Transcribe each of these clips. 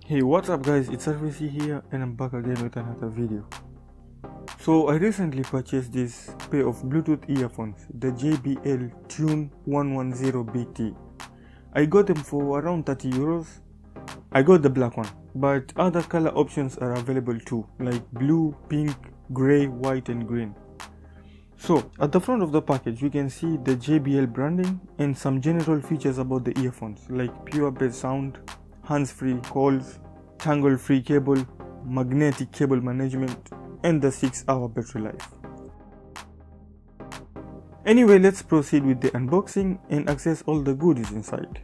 Hey, what's up guys, it's R.V.C here and I'm back again with another video. So I recently purchased this pair of Bluetooth earphones, the JBL Tune 110BT. I got them for around 30 euros. I got the black one, but other color options are available too, like blue, pink, grey, white and green. So at the front of the package we can see the JBL branding and some general features about the earphones like pure bass sound, hands-free calls, tangle-free cable, magnetic cable management, and the 6-hour battery life. Anyway, let's proceed with the unboxing and access all the goodies inside.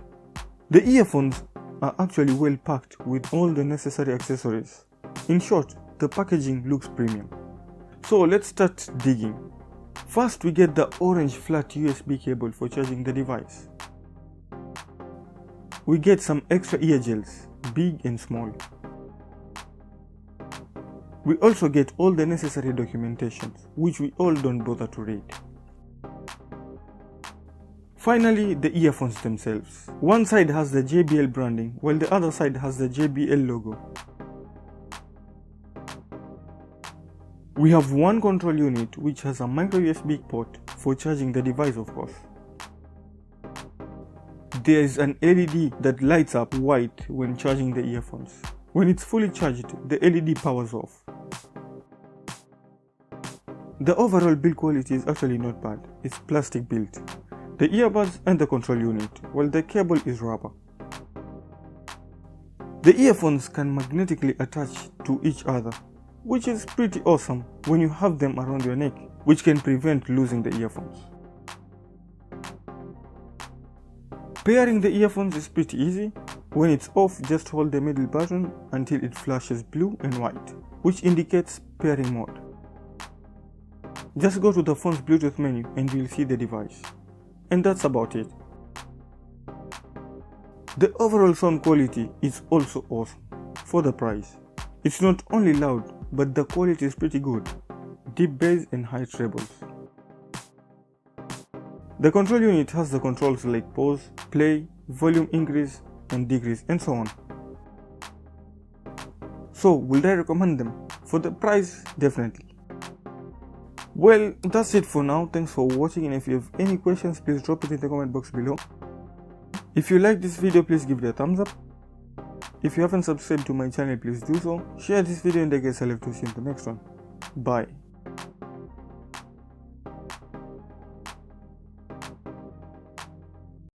The earphones are actually well packed with all the necessary accessories. In short, the packaging looks premium. So let's start digging. First we get the orange flat USB cable for charging the device. We get some extra ear gels, big and small. We also get all the necessary documentation, which we all don't bother to read. Finally, the earphones themselves. One side has the JBL branding, while the other side has the JBL logo. We have one control unit which has a micro USB port for charging the device, of course. There is an LED that lights up white when charging the earphones. When it's fully charged, the LED powers off. The overall build quality is actually not bad. It's plastic built. The earbuds and the control unit, while the cable is rubber. The earphones can magnetically attach to each other, which is pretty awesome when you have them around your neck, which can prevent losing the earphones. Pairing the earphones is pretty easy. When it's off, just hold the middle button until it flashes blue and white, which indicates pairing mode. Just go to the phone's Bluetooth menu and you'll see the device. And that's about it. The overall sound quality is also awesome for the price. It's not only loud, but the quality is pretty good. Deep bass and high trebles. The control unit has the controls like pause, play, volume increase and decrease and so on. So would I recommend them? For the price, definitely. Well, that's it for now. Thanks for watching, and if you have any questions, please drop it in the comment box below. If you like this video, please give it a thumbs up. If you haven't subscribed to my channel, please do so. Share this video, and I guess I'll have to see you in the next one. Bye.